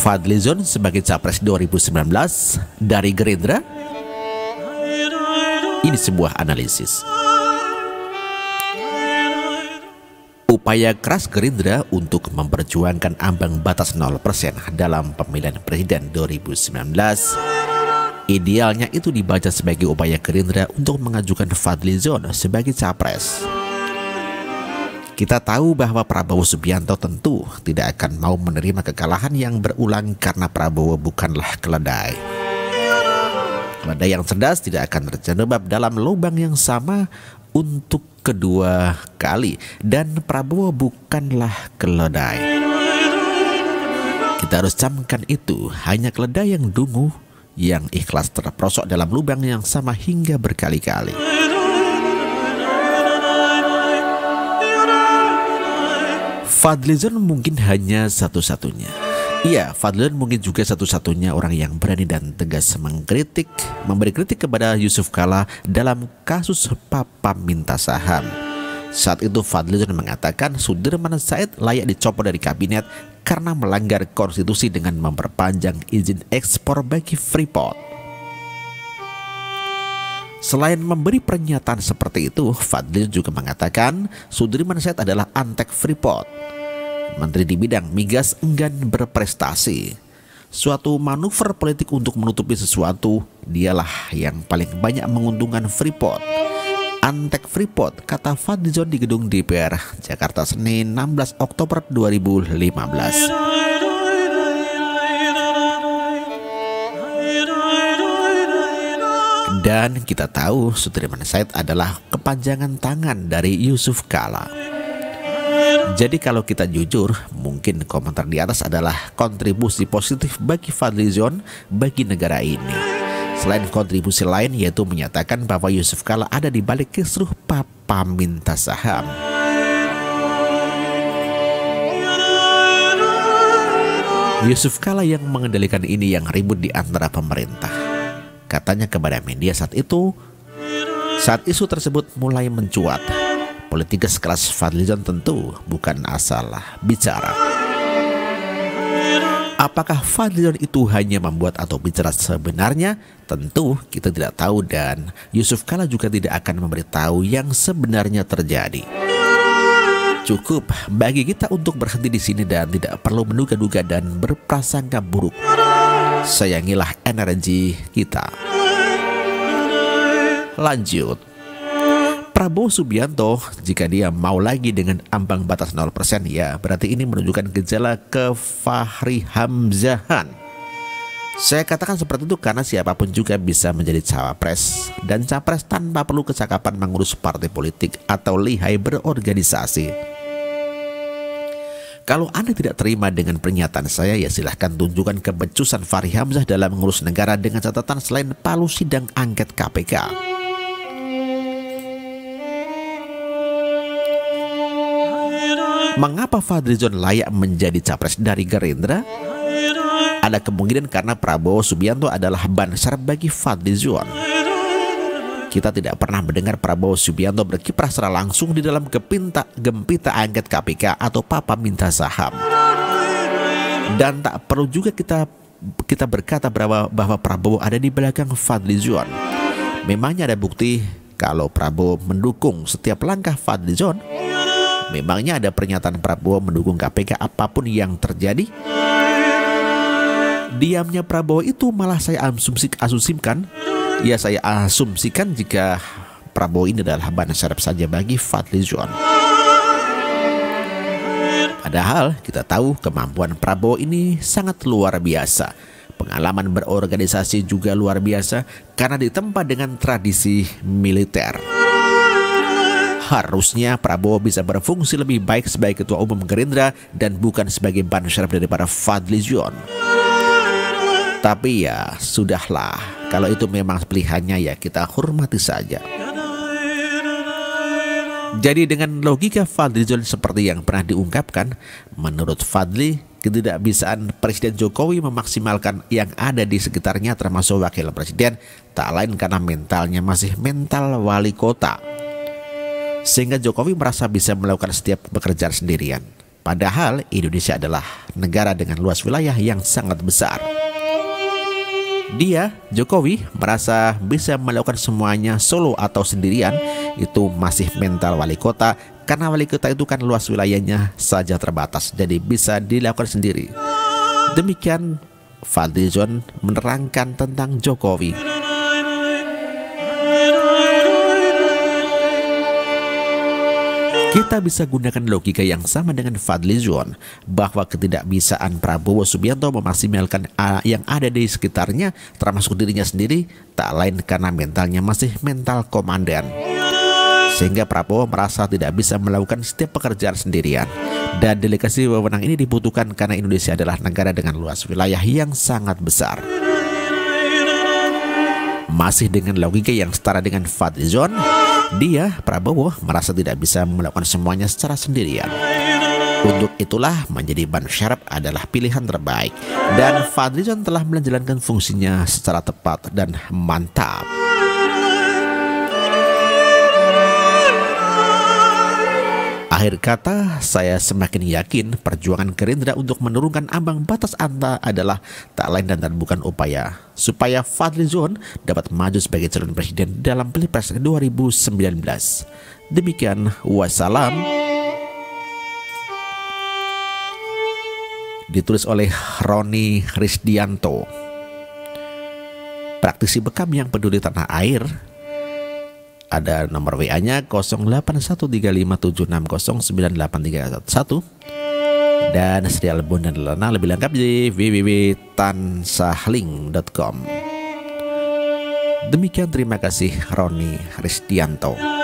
Fadlizon sebagai Capres 2019 dari Gerindra? Ini sebuah analisis. Upaya keras Gerindra untuk memperjuangkan ambang batas 0% dalam pemilihan presiden 2019 idealnya itu dibaca sebagai upaya Gerindra untuk mengajukan Fadlizon sebagai Capres. Kita tahu bahwa Prabowo Subianto tentu tidak akan mau menerima kekalahan yang berulang karena Prabowo bukanlah keledai. Keledai yang cerdas tidak akan terjerembab dalam lubang yang sama untuk kedua kali, dan Prabowo bukanlah keledai. Kita harus camkan itu, hanya keledai yang dungu yang ikhlas terperosok dalam lubang yang sama hingga berkali-kali. Fadlizon mungkin hanya satu-satunya. Iya, Fadlizon mungkin juga satu-satunya orang yang berani dan tegas memberi kritik kepada Yusuf Kala dalam kasus Papa minta saham. Saat itu Fadlizon mengatakan Sudirman Said layak dicopot dari kabinet karena melanggar konstitusi dengan memperpanjang izin ekspor bagi Freeport. Selain memberi pernyataan seperti itu, Fadlizon juga mengatakan Sudirman Said adalah antek Freeport. Menteri di bidang migas enggan berprestasi. Suatu manuver politik untuk menutupi sesuatu, dialah yang paling banyak menguntungkan Freeport. Antek Freeport, kata Fadlizon di gedung DPR, Jakarta, Senin 16 Oktober 2015. Dan kita tahu Sudirman Said adalah kepanjangan tangan dari Yusuf Kala. Jadi kalau kita jujur, mungkin komentar di atas adalah kontribusi positif bagi Fadlizon bagi negara ini. Selain kontribusi lain yaitu menyatakan bahwa Yusuf Kala ada di balik kisruh Papa minta saham. Yusuf Kala yang mengendalikan ini yang ribut di antara pemerintah. Katanya kepada media saat isu tersebut mulai mencuat. Politikus kelas Fadlizon tentu bukan asal bicara. Apakah Fadlizon itu hanya membuat atau bicara sebenarnya? Tentu kita tidak tahu, dan Yusuf Kala juga tidak akan memberitahu yang sebenarnya terjadi. Cukup bagi kita untuk berhenti di sini dan tidak perlu menduga-duga dan berprasangka buruk. Sayangilah energi kita. Lanjut. Prabowo Subianto, jika dia mau lagi dengan ambang batas 0%, ya berarti ini menunjukkan gejala kefahri Hamzahan. Saya katakan seperti itu karena siapapun juga bisa menjadi cawapres dan capres tanpa perlu kecakapan mengurus partai politik atau lihai berorganisasi. Kalau Anda tidak terima dengan pernyataan saya, ya silahkan tunjukkan kebecusan Fahri Hamzah dalam mengurus negara dengan catatan selain palu sidang angket KPK. Mengapa Fadlizon layak menjadi capres dari Gerindra? Ada kemungkinan karena Prabowo Subianto adalah ban serep bagi Fadlizon. Kita tidak pernah mendengar Prabowo Subianto berkiprah secara langsung di dalam gempita angket KPK atau Papa minta saham. Dan tak perlu juga kita berkata bahwa Prabowo ada di belakang Fadlizon. Memangnya ada bukti kalau Prabowo mendukung setiap langkah Fadlizon? Memangnya ada pernyataan Prabowo mendukung KPK apapun yang terjadi? Diamnya Prabowo itu malah saya asumsikan jika Prabowo ini adalah ban serep saja bagi Fadlizon. Padahal kita tahu kemampuan Prabowo ini sangat luar biasa. Pengalaman berorganisasi juga luar biasa karena ditempa dengan tradisi militer. Harusnya Prabowo bisa berfungsi lebih baik sebagai ketua umum Gerindra dan bukan sebagai ban serep daripada Fadlizon. Tapi ya sudahlah, kalau itu memang pilihannya ya kita hormati saja. Jadi dengan logika Fadlizon seperti yang pernah diungkapkan, menurut Fadli, ketidakbisaan Presiden Jokowi memaksimalkan yang ada di sekitarnya termasuk wakil presiden tak lain karena mentalnya masih mental wali kota. Sehingga Jokowi merasa bisa melakukan setiap pekerjaan sendirian. Padahal Indonesia adalah negara dengan luas wilayah yang sangat besar. Dia, Jokowi, merasa bisa melakukan semuanya solo atau sendirian. Itu masih mental wali kota, karena wali kota itu kan luas wilayahnya saja terbatas, jadi bisa dilakukan sendiri. Demikian Fadlizon menerangkan tentang Jokowi. Kita bisa gunakan logika yang sama dengan Fadlizon bahwa ketidakbisaan Prabowo Subianto memaksimalkan yang ada di sekitarnya termasuk dirinya sendiri tak lain karena mentalnya masih mental komandan. Sehingga Prabowo merasa tidak bisa melakukan setiap pekerjaan sendirian. Dan delegasi wewenang ini dibutuhkan karena Indonesia adalah negara dengan luas wilayah yang sangat besar. Masih dengan logika yang setara dengan Fadlizon, dia, Prabowo, merasa tidak bisa melakukan semuanya secara sendirian. Untuk itulah menjadi ban syarab adalah pilihan terbaik. Dan Fadlizon telah menjalankan fungsinya secara tepat dan mantap. Akhir kata, saya semakin yakin perjuangan Gerindra untuk menurunkan ambang batas ANTA adalah tak lain dan bukan upaya supaya Fadlizon dapat maju sebagai calon presiden dalam Pilpres 2019. Demikian, wassalam. Ditulis oleh Roni Risdianto, praktisi bekam yang peduli tanah air. Ada nomor WA-nya 081357609831 dan serial Bondan Lana lebih lengkap di www.tansahling.com. Demikian, terima kasih Roni Risdianto.